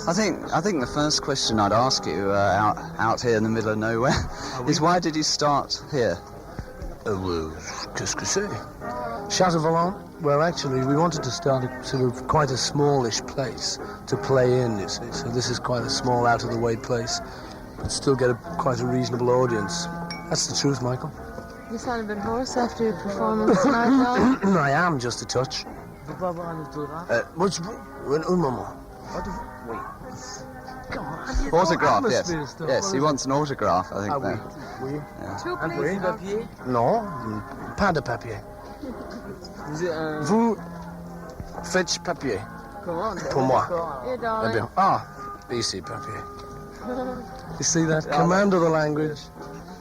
I think the first question I'd ask you out here in the middle of nowhere is why did you start here? Qu'est-ce que c'est? Chateau Vallon? Well, actually, we wanted to start sort of quite a smallish place to play in, you see. So this is quite a small, out-of-the-way place, but still get quite a reasonable audience. That's the truth, Michael. You sound a bit hoarse after your performance tonight, though. I am, just a touch. Un moment. Wait. Come on. Autograph, yes. Yes, he wants an autograph, I think. Oui. Yeah. Two, please. papier? Non, pas de papier. Vous faites papier. Comment? Pour moi. Here, Eh darling. bien. Ah, ici, papier. You see that? Command of the language.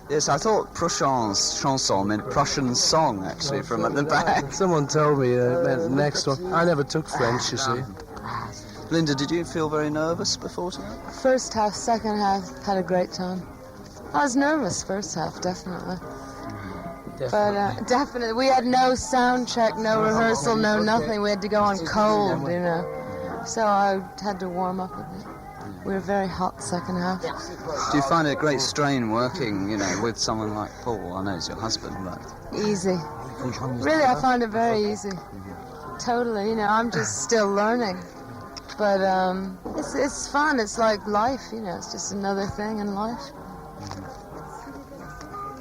Yes, I thought Prussian's chanson meant Prussian song, actually, from at the back. Someone told me it meant next one. I never took French, you see. Linda, did you feel very nervous before tonight? First half, second half, had a great time. I was nervous first half, definitely. But definitely, we had no sound check, no rehearsal, no nothing. We had to go on cold, you know. So I had to warm up a bit. We were very hot second half. Do you find it a great strain working, you know, with someone like Paul? I know he's your husband, but... Easy. Really, I find it very easy. Totally, you know, I'm just still learning. But it's fun. It's like life, you know. It's just another thing in life.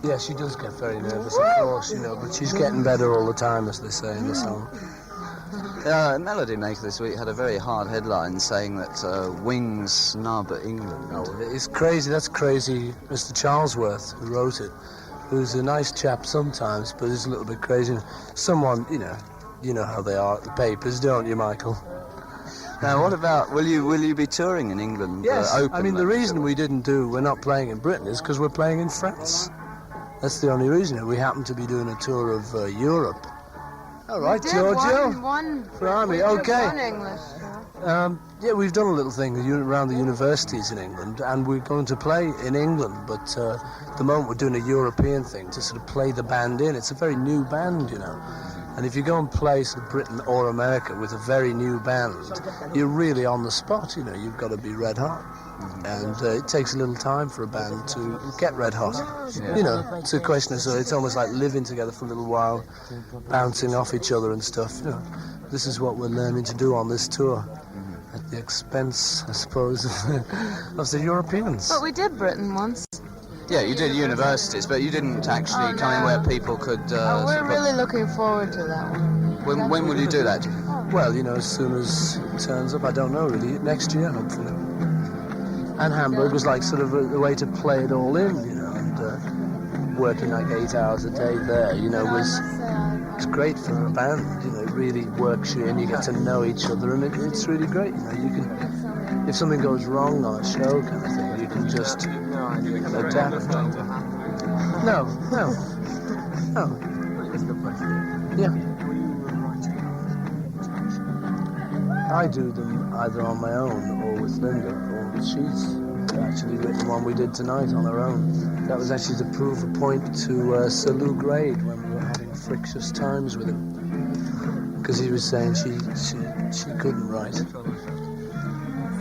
Yeah, she does get very nervous, of course, you know, but she's getting better all the time, as they say in the song. Melody Maker this week had a very hard headline saying that Wings snub England. Oh, it's crazy. That's crazy. Mr. Charlesworth, who wrote it, who's a nice chap sometimes, but is a little bit crazy. Someone, you know how they are at the papers, don't you, Michael? Now, what about, will you be touring in England? Yes, open, I mean, the reason we're not playing in Britain is because we're playing in France. That's the only reason. We happen to be doing a tour of Europe. All right, Giorgio. One for Army, we did okay. one English. Yeah, we've done a little thing around the universities in England, and we're going to play in England, but at the moment we're doing a European thing to sort of play the band in. It's a very new band, you know. And if you go and play sort of Britain or America with a very new band, you're really on the spot, you know. You've got to be red hot. And it takes a little time for a band to get red hot. Yeah. You know, it's a question of, so it's almost like living together for a little while, bouncing off each other and stuff. You know, this is what we're learning to do on this tour, at the expense, I suppose, of the Europeans. But we did Britain once. Yeah, you did universities, but you didn't actually come in where people could... we're really looking forward to that one. When will you do that? Well, you know, as soon as it turns up, I don't know really, next year, hopefully. And Hamburg was like sort of a way to play it all in, you know, and working like 8 hours a day there, you know, it's great for a band, you know, it really works you in, you get to know each other, and it's really great, you know, you can, if something goes wrong on a show kind of thing, you can just adapt. No. Yeah. I do them either on my own or with Linda, or she's actually written one we did tonight on her own. That was actually to prove a point to Sir Lou Grade when we were having frictious times with him, because he was saying she couldn't write.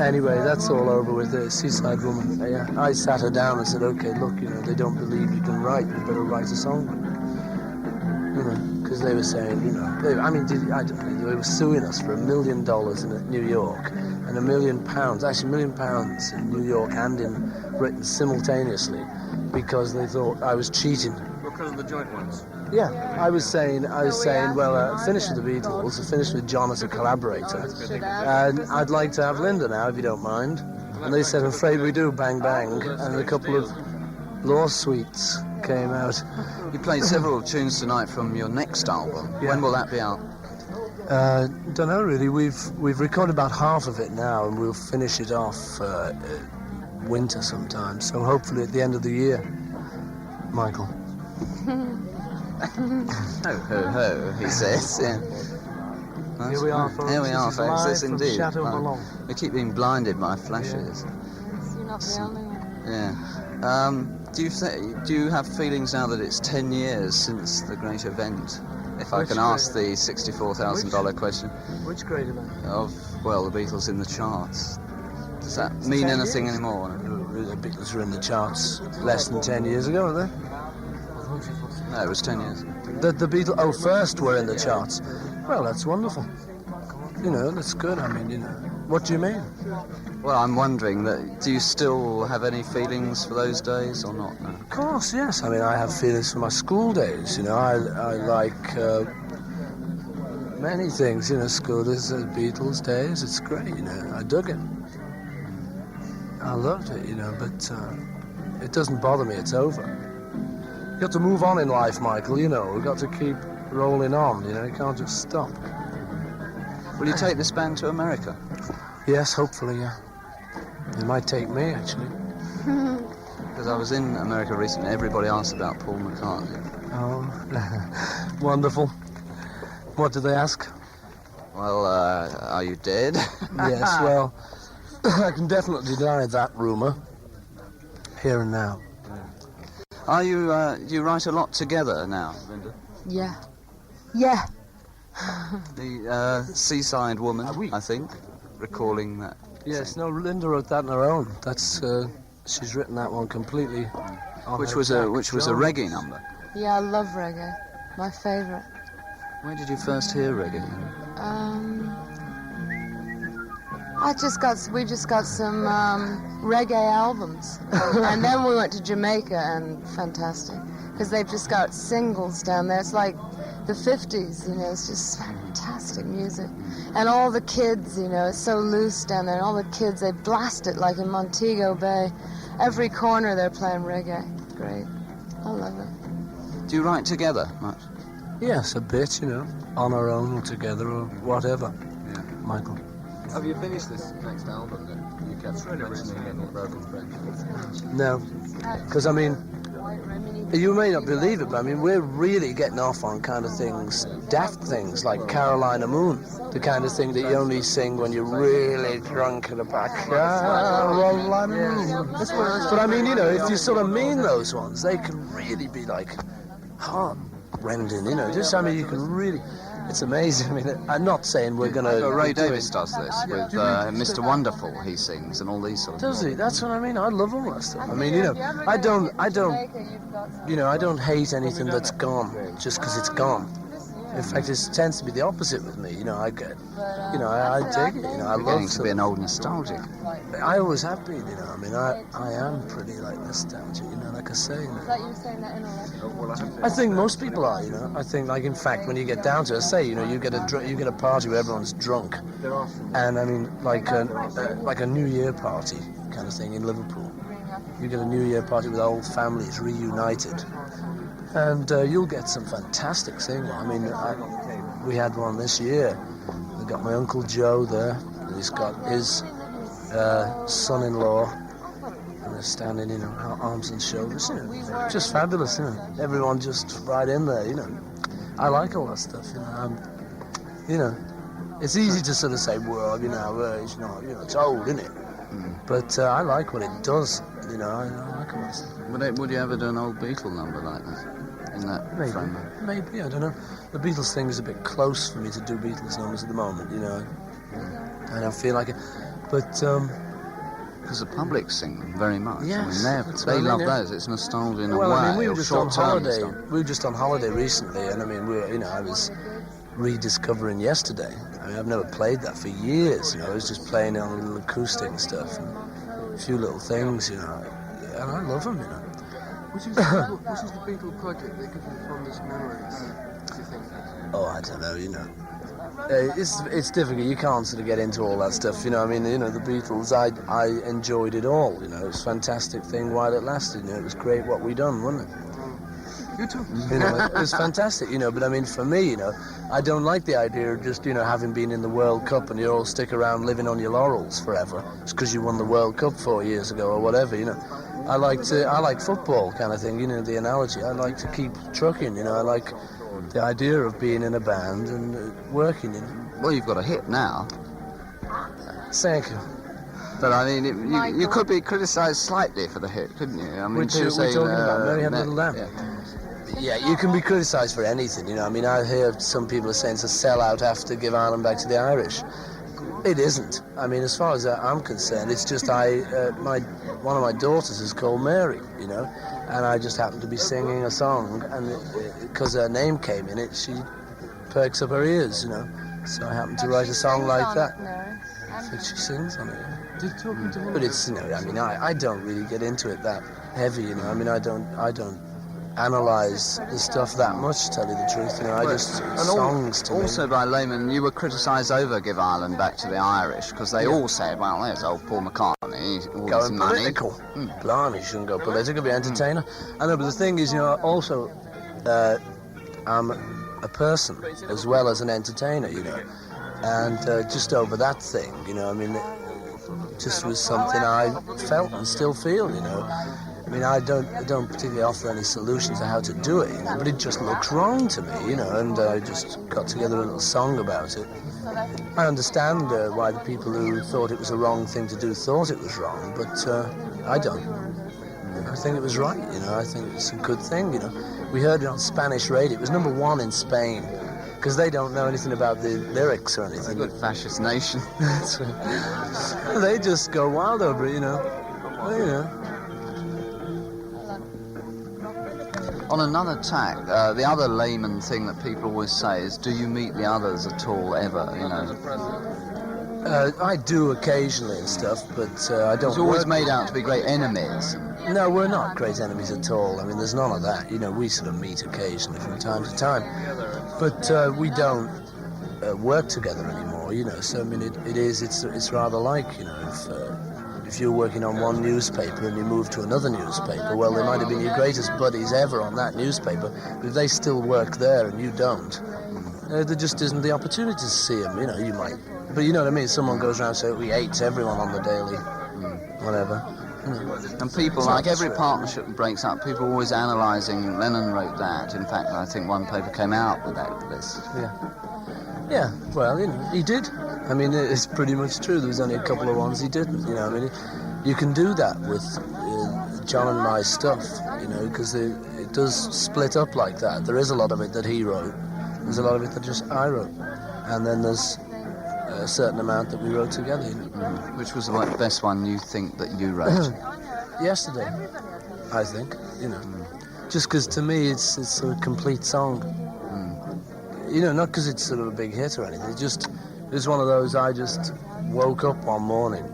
Anyway, that's all over with the Seaside Woman. Yeah, I sat her down and said, okay, look, you know, they don't believe you can write, you better write a song. You know, because they were saying, you know, they were suing us for $1 million in New York and £1 million, actually £1 million in New York and in Britain simultaneously, because they thought I was cheating. Because of the joint ones? Yeah, I was saying, well, finish with the Beatles, finish with John as a collaborator, and I'd like to have Linda now, if you don't mind. And they said, I'm afraid we do, bang bang, and a couple of lawsuits came out. You played several tunes tonight from your next album. Yeah. When will that be out? Don't know really. We've recorded about half of it now, and we'll finish it off winter sometime. So hopefully at the end of the year, Michael. Ho ho ho, he says. Yeah. Here we are, folks. Here we are, This is folks. live Yes, from indeed. Chateau Vallon. We keep being blinded by flashes. You're not the only one. Yeah. Do you have feelings now that it's 10 years since the great event? If I can ask the $64,000 question. Which great event? Of, well, the Beatles in the charts. Does that mean 10 anything years. anymore? The Beatles were in the charts less than 10 years ago, were they? No, it was 10 years. The Beatles, first were in the charts. Well, that's wonderful. You know, that's good. I mean, you know. What do you mean? Well, I'm wondering that, do you still have any feelings for those days or not? No. Of course, yes. I mean, I have feelings for my school days. You know, I like many things. You know, school is the Beatles days. It's great. You know, I dug it. I loved it. You know, but it doesn't bother me. It's over. You have to move on in life, Michael. You know, we've got to keep rolling on. You know, you can't just stop. Will you take this band to America? Yes, hopefully. Yeah. It might take me actually. Because I was in America recently. Everybody asked about Paul McCartney. Oh, wonderful. What did they ask? Well, are you dead? Yes, well, I can definitely deny that rumour. Here and now. Are you? Do you write a lot together now, Linda? Yeah. Yeah. The Seaside Woman, I think, recalling that. Yes, no, Linda wrote that on her own. That's she's written that one completely. Which was a reggae number. Yeah, I love reggae. My favourite. Where did you first hear reggae? We just got some reggae albums, and then we went to Jamaica, and fantastic, because they've just got singles down there. It's like the 50s, you know. It's just fantastic music, and all the kids, you know, it's so loose down there. And all the kids, they blast it like in Montego Bay. Every corner they're playing reggae. Great, I love it. Do you write together much? Yes, a bit, you know, on our own or together or whatever. Yeah. Michael. Have you finished this next album then? You kept mentioning it in Broken Friends. No, because I mean, you may not believe it, but I mean, we're really getting off on kind of things, daft things like Carolina Moon, the kind of thing that you only sing when you're really drunk in the back. Carolina Moon. But I mean, you know, if you sort of mean those ones, they can really be like heart-rending, you know. Just, I mean, you can really. It's amazing. I mean, I'm not saying we're going to... Ray Davies does this with Mr. Wonderful, he sings, and all these sort of Does he? That's what I mean. I love all that stuff. I mean, you know, I don't, you know, I don't hate anything that's gone just because it's gone. In fact, it tends to be the opposite with me. You know, I dig it. You know, I You're getting to be an old nostalgic. I always have been, you know. I mean, I am pretty like nostalgic, you know, like I say. You know. Thought you were saying that in a I think most people are, you know. I think, like, in fact, when you get down to it, say, you know, you get a party where everyone's drunk, and I mean, like a New Year party kind of thing in Liverpool. You get a New Year party with old families reunited, and you'll get some fantastic singing. I mean, we had one this year. We got my Uncle Joe there, and he's got his son-in-law, and they're standing, you know, arms and shoulders, you know, just fabulous, you know. Everyone just right in there, you know. I like all that stuff, you know. You know, it's easy to sort of say, well, you know, it's not, you know, it's old, isn't it? But I like what it does, you know. I like all that stuff. Would you ever do an old Beatle number like that? In that framework? Maybe, I don't know. The Beatles thing is a bit close for me to do Beatles numbers at the moment, you know. I don't feel like it. But, because the public sing them very much. Yes, I mean, they love those. It's nostalgia in a way. Well, I mean, we were or just on short-term holiday. nostalgia. We were just on holiday recently, and I mean, you know, I was rediscovering Yesterday. I mean, I've never played that for years. You know, I was just playing it on a little acoustic and stuff, and a few little things, you know. And I love them, you know. Which is the Beatle project that gives you fondest memories, do you think? Oh, I don't know, you know. It's difficult. You can't sort of get into all that stuff, you know. I mean, you know, the Beatles, I enjoyed it all, you know. It was a fantastic thing while it lasted, you know. It was great what we done, wasn't it? You too. You know, it was fantastic, you know. But I mean, for me, you know, I don't like the idea of just, you know, having been in the World Cup and you all stick around living on your laurels forever. It's because you won the World Cup 4 years ago or whatever, you know. I like football kind of thing, you know, the analogy. I like to keep trucking, you know. I like the idea of being in a band and working, you know. Well, you've got a hit now. Thank you. But I mean, you could be criticised slightly for the hit, couldn't you? I mean, Which we're talking about, Mary Had a Little Lamb. Yeah, you can be criticised for anything, you know. I mean, I hear some people are saying it's a sellout after Give Ireland Back to the Irish. It isn't. I mean, as far as I'm concerned, it's just one of my daughters is called Mary, you know, and I just happened to be singing a song, and because her name came in it, she perks up her ears, you know. So I happened to write a song like that. So she sings on it. But it's, you know, I mean, I don't really get into it that heavy, you know. I mean, I don't analyse the stuff that much, to tell you the truth, you know. I just songs to me. Also by laymen, you were criticised over Give Ireland Back to the Irish, because they all said, well, there's old Paul McCartney, all this Going money. political. Blimey, you shouldn't go political, be entertainer. I know, but the thing is, you know, also, I'm a person as well as an entertainer, you know. And just over that thing, you know, I mean, it just was something I felt and still feel, you know. I mean, I don't particularly offer any solutions to how to do it, you know, but it just looks wrong to me, you know, and I just got together a little song about it. I understand why the people who thought it was a wrong thing to do thought it was wrong, but I don't. I think it was right, you know. I think it's a good thing, you know. We heard it on Spanish radio. It was #1 in Spain, because they don't know anything about the lyrics or anything. It's a good fascist nation. They just go wild over it, you know. Well, you know. On another tack, the other layman thing that people always say is, do you meet the others at all, ever, you know? I do occasionally and stuff, but I don't. It's always made out to be great enemies. No, we're not great enemies at all. I mean, there's none of that. You know, we sort of meet occasionally from time to time, but we don't work together anymore. You know, so I mean, it's rather like, you know, if you're working on one newspaper and you move to another newspaper, well, they might have been your greatest buddies ever on that newspaper, but if they still work there and you don't, there just isn't the opportunity to see them. You know, you might, but you know what I mean. Someone goes around and says, we hate everyone on the daily, whatever. And people, like every partnership that breaks up, people are always analysing, Lennon wrote that. In fact, I think one paper came out with this. Yeah, well, you know, he did. I mean, it's pretty much true. There was only a couple of ones he didn't, you know. I mean, you can do that with John and my stuff, you know, because it does split up like that. There is a lot of it that he wrote. There's a lot of it that just I wrote. And then there's a certain amount that we wrote together, you know. Which was the best one you think that you wrote? Yesterday, I think, you know. Just because to me it's a complete song. You know, not because it's sort of a big hit or anything. It was one of those, I just woke up one morning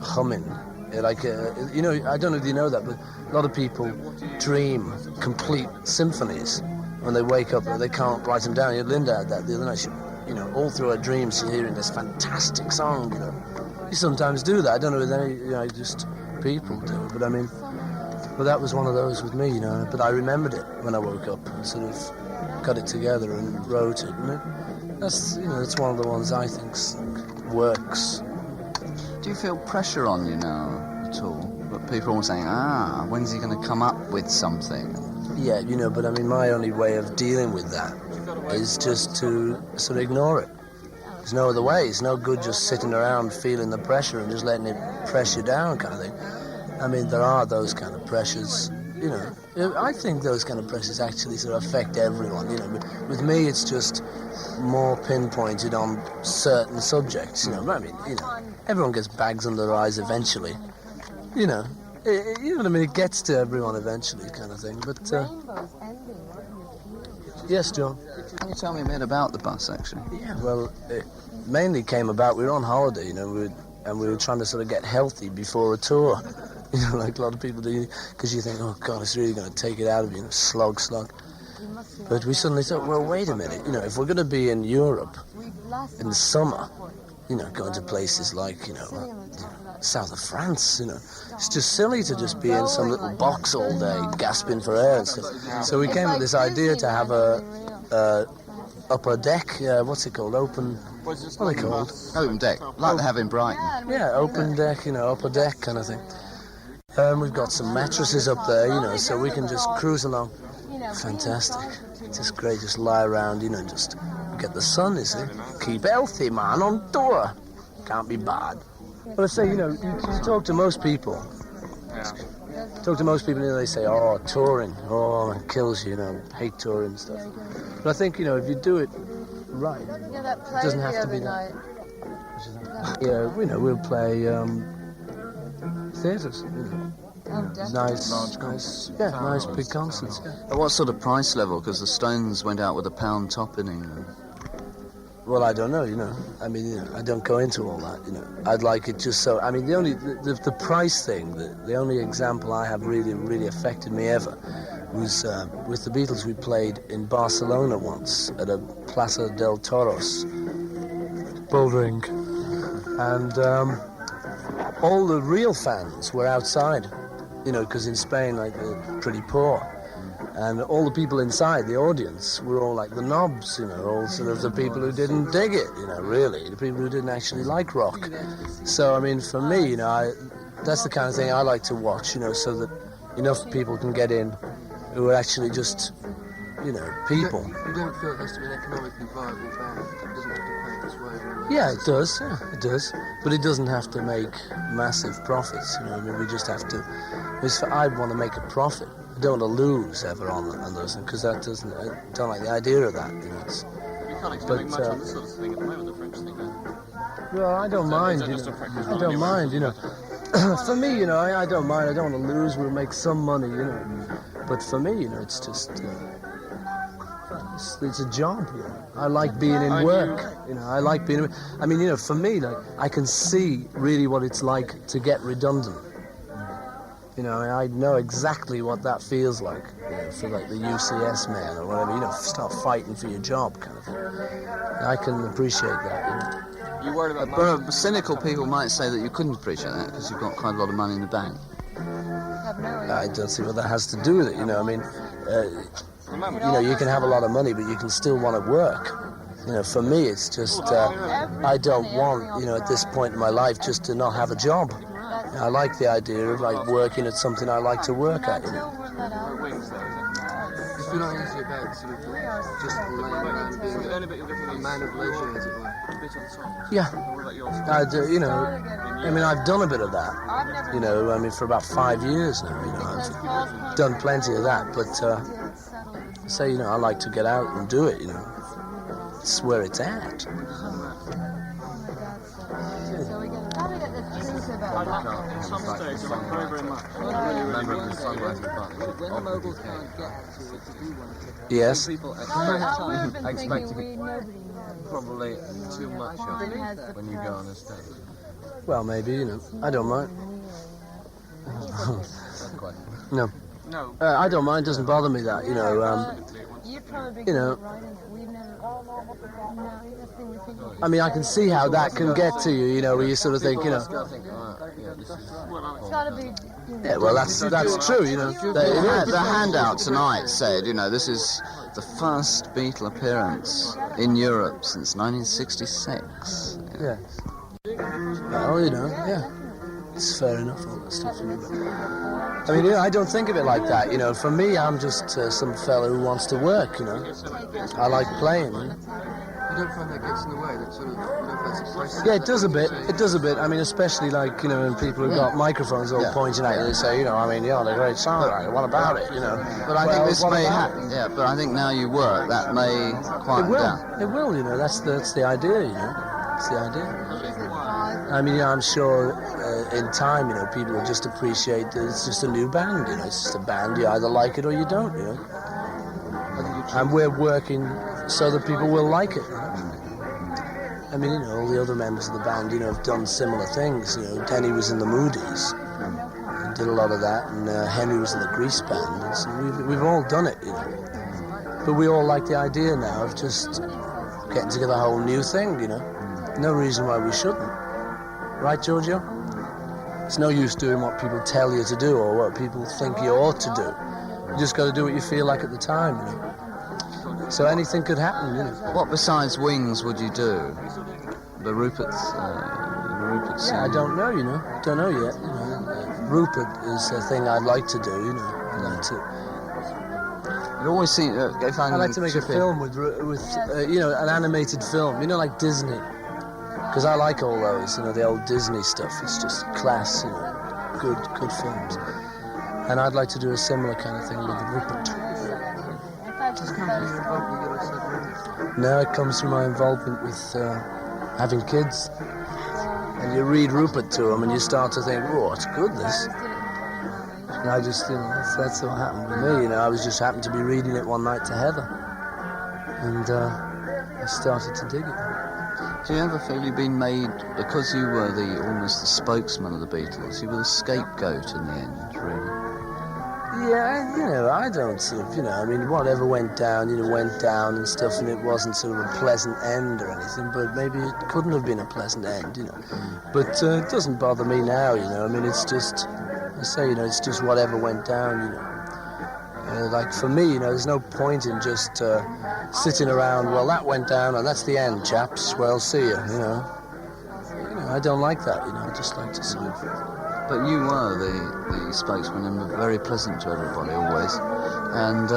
humming. Like, you know, I don't know if you know that, but a lot of people dream complete symphonies when they wake up and they can't write them down. Linda had that the other night. She, you know, all through her dreams she's hearing this fantastic song, you know. You sometimes do that. I don't know if any, you know, just people do, but I mean, but that was one of those with me, you know. But I remembered it when I woke up and sort of got it together and wrote it. And that's, you know, it's one of the ones I think works. Do you feel pressure on you now at all? But people are always saying, when's he going to come up with something? Yeah, you know, but I mean, my only way of dealing with that is just to sort of ignore it. There's no other way. It's no good just sitting around feeling the pressure and just letting it press you down kind of thing. I mean, there are those kind of pressures, you know. I think those kind of pressures actually sort of affect everyone, you know. But with me, it's just more pinpointed on certain subjects, you know. But I mean, you know, everyone gets bags under their eyes eventually, you know. You know what I mean? It gets to everyone eventually, kind of thing. But yes, John. Can you tell me a bit about the bus, actually? Yeah, well, it mainly came about, we were on holiday, you know, we were trying to sort of get healthy before a tour, you know, like a lot of people do, because you think, oh God, it's really going to take it out of you, you know, slog. But we suddenly thought, well, wait a minute, you know, if we're going to be in Europe in the summer, you know, going to places like, you know, south of France, you know, it's just silly to just be in some little box all day gasping for air and stuff. So we came with this idea to have a upper deck, what's it called, open, what are they called? Open deck, like they have in Brighton. Yeah, open deck, you know, upper deck kind of thing. We've got some mattresses up there, you know, so we can just cruise along. Fantastic. Just great, just lie around, you know, just get the sun, you see. Keep healthy, man, on tour. Can't be bad. But I say, you know, you talk to most people. Talk to most people, and they say, oh, touring, oh, it kills you, you know, hate touring and stuff. But I think, you know, if you do it right, it doesn't have to be that. Yeah, we'll play theatres. Nice big concerts. Yeah. At what sort of price level? Because the Stones went out with a £1 top in England. Well, I don't know, I mean, I don't go into all that, I'd like it just so... I mean, the price thing, the only example I have really affected me ever was with the Beatles. We played in Barcelona once at a Plaza del Toros bouldering, and all the real fans were outside, because in Spain, like, they're pretty poor. And all the people inside, the audience, were all like the knobs, all sort of the people who didn't dig it, really, the people who didn't actually like rock. So, I mean, for me, that's the kind of thing I like to watch, so that enough people can get in who are actually just, people. You don't feel it has to be an economically viable band? It doesn't have to pay its way? Yeah, it does. But it doesn't have to make massive profits, I mean, we just have to... I'd want to make a profit. I don't want to lose ever on those, because that doesn't... I don't like the idea of that, You can't expect much on this sort of thing at the moment, the French thing, Well, I don't mind, I don't mind, For me, I don't mind. I don't want to lose. We'll make some money, But for me, it's just... It's a job, I like being in work, I like being... I mean, for me, like, I can see really what it's like to get redundant. I know exactly what that feels like, for like the UCS man or whatever, start fighting for your job kind of thing. I can appreciate that, You worried about money? But cynical people might say that you couldn't appreciate that because you've got quite a lot of money in the bank. I don't see what that has to do with it, I mean, you can have a lot of money, but you can still want to work. For me, it's just, I don't want, at this point in my life, just to not have a job. I like the idea of like working at something I like to work at. If you're not easy about sort of just laying around being a man of leisure, as it were. Yeah, I do, I mean, I've done a bit of that, I mean, for about 5 years now, I've done plenty of that, but I like to get out and do it, it's where it's at. At some stage, I'm very, very much. When the moguls can't get to do one thing, Yes. people expect to get probably too much of it when you go on a stage. Well, maybe, I don't mind. No. No. I don't mind, it doesn't bother me that, I mean, I can see how that can get to you, where you sort of think, Yeah, well, that's true, The handout tonight said, this is the first Beatle appearance in Europe since 1966. Yeah. Well, yeah. It's fair enough, all that stuff. I mean, I don't think of it like that, For me, I'm just some fella who wants to work, I like playing. You don't find that gets in the way, that sort of, that's expressive? Yeah, it does a bit. I mean, especially like, when people who've got microphones all pointing at you, they say, I mean, you're a great songwriter, what about it, But I think this may happen. Yeah, but I think now you work, that may quieten down. It will, that's the idea, It's the idea. I mean, I'm sure in time, people will just appreciate that it's just a new band, It's just a band, you either like it or you don't, And we're working so that people will like it. I mean, all the other members of the band, have done similar things. Denny was in the Moodies, and did a lot of that, and Henry was in the Grease band, and so we've all done it, But we all like the idea now of just getting together a whole new thing, No reason why we shouldn't. Right, Giorgio? It's no use doing what people tell you to do or what people think you ought to do. You just got to do what you feel like at the time, So anything could happen, What besides Wings would you do? The Rupert's Yeah, I don't know, Don't know yet, Rupert is a thing I'd like to do, I'd like to... It always seems... I'd like to make a film with an animated film, like Disney. Because I like all those, the old Disney stuff. It's just class, good films. And I'd like to do a similar kind of thing with Rupert. No, it comes from my involvement with having kids. and you read Rupert to them, and you start to think, "Oh, it's good this." And I just, that's what happened with me. I was just happened to be reading it one night to Heather, and I started to dig it. Do you ever feel you've been made, because you were almost the spokesman of the Beatles, you were the scapegoat in the end, really? Yeah, I don't sort of, I mean, whatever went down, went down and stuff, and it wasn't sort of a pleasant end or anything, but maybe it couldn't have been a pleasant end, But it doesn't bother me now, I mean, it's just, I say, it's just whatever went down, like for me, there's no point in just sitting around, well, that went down and that's the end, chaps, well, see you, I don't like that, I just like to sort of... But you were the spokesman and were very pleasant to everybody always, and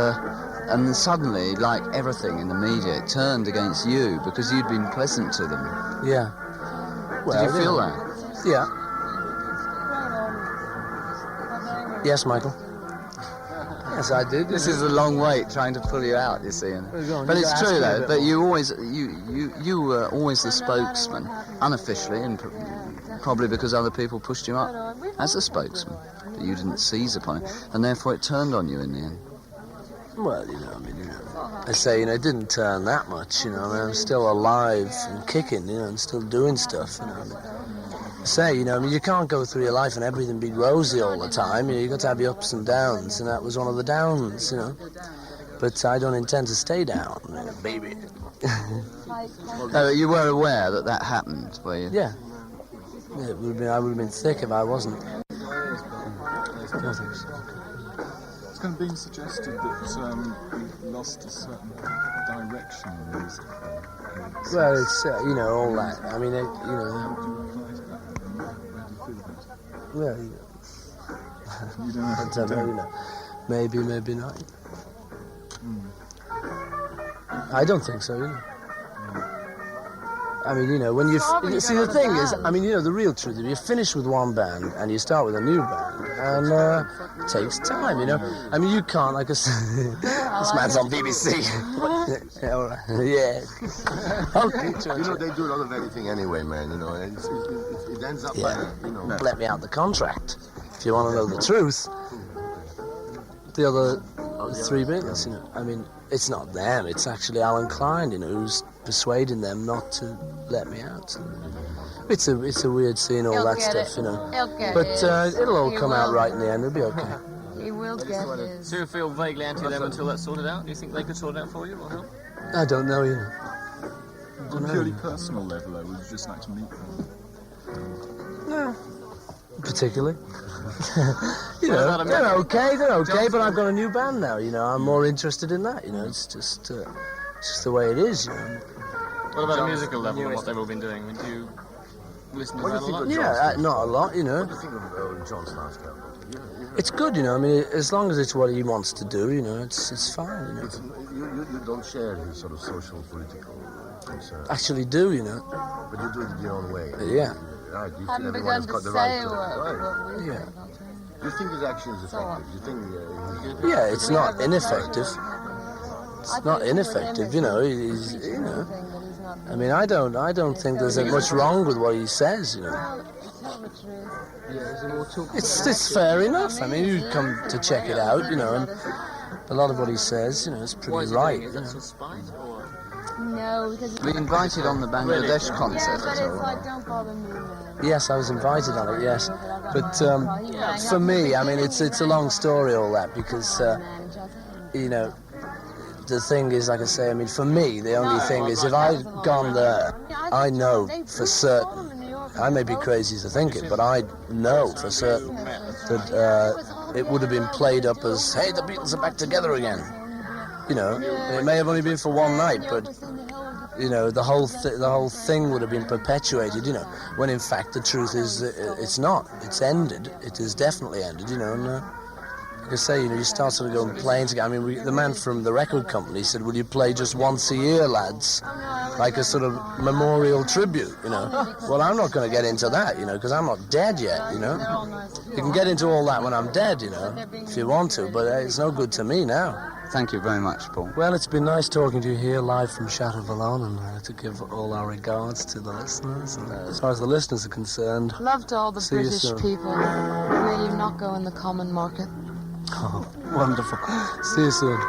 then suddenly, like everything in the media, it turned against you because you'd been pleasant to them. Yeah. Well, did you feel that? Yeah. Yes, Michael. Yes, I did. This is a long wait trying to pull you out, you see. But it's true though. But you were always the spokesman, unofficially, and probably because other people pushed you up as a spokesman. But you didn't seize upon it, and therefore it turned on you in the end. Well, I say, it didn't turn that much. I'm still alive and kicking, and still doing stuff. I say, you can't go through your life and everything be rosy all the time. You got to have your ups and downs, and that was one of the downs, But I don't intend to stay down, baby. You were aware that happened, were you? Yeah. I would have been thick if I wasn't. It's kind of being suggested that we lost a certain direction in music. Well, it's, all that. I mean, Well, You don't know. I don't know, Maybe, maybe not. I don't think so, I mean, when you see, the thing is, I mean, the real truth is you finish with one band and you start with a new band, and it takes time, I mean, you can't, like, this man's on BBC. Yeah. Okay. They do a lot of anything anyway, man, it ends up by, Let me out the contract, if you want to know the truth. The other three Beatles, I mean, it's not them, it's actually Alan Klein, who's persuading them not to let me out. It's a weird seeing all that stuff, But it'll all come out right in the end, it'll be okay. He will get his. Do you feel vaguely anti them until that's sorted out? Do you think they could sort it out for you or help? I don't know, On a purely personal level, though, would you just like to meet them? No, particularly. They're okay, but I've got a new band now, I'm more interested in that, it's just the way it is, What about the musical level and what they've all been doing? I mean, do you listen to that a lot? Yeah, not a lot, What do you think of John's last album? It's good, I mean, as long as it's what he wants to do, it's fine, You don't share his sort of social, political concerns. Actually do, But you do it your own way. Yeah. Right, you Hadn't feel everyone begun has to got the say right to... Right. what we Yeah. Do you think his action is effective? Do you think... Yeah, it's not ineffective. It's not ineffective, he's, I mean, I don't think there's that much wrong with what he says, It's fair enough. I mean, you come to check it out, and a lot of what he says, it's pretty right. Is that some spite or? No, because Were you invited on the Bangladesh concert but at it's all? like, don't bother me, man. Yes, I was invited on it, yes. But for me, I mean, it's a long story, all that, because, the thing is, like I say, I mean, for me, the only thing is, if I'd gone there, I know for certain, I may be crazy to think it, but I know for certain that it would have been played up as, hey, the Beatles are back together again. It may have only been for one night, but, the whole thing would have been perpetuated, when in fact the truth is that it's not. It's ended. It has definitely ended, and like I say, you start sort of going playing together. I mean, the man from the record company said, will you play just once a year, lads? Like a sort of memorial tribute, Well, I'm not going to get into that, because I'm not dead yet, You can get into all that when I'm dead, if you want to, but it's no good to me now. Thank you very much, Paul. Well, it's been nice talking to you here live from Chateau Vallon, and to give all our regards to the listeners. And as far as the listeners are concerned, Love to all the see you British soon. people. Will you not go in the common market? Oh, wonderful. See you soon.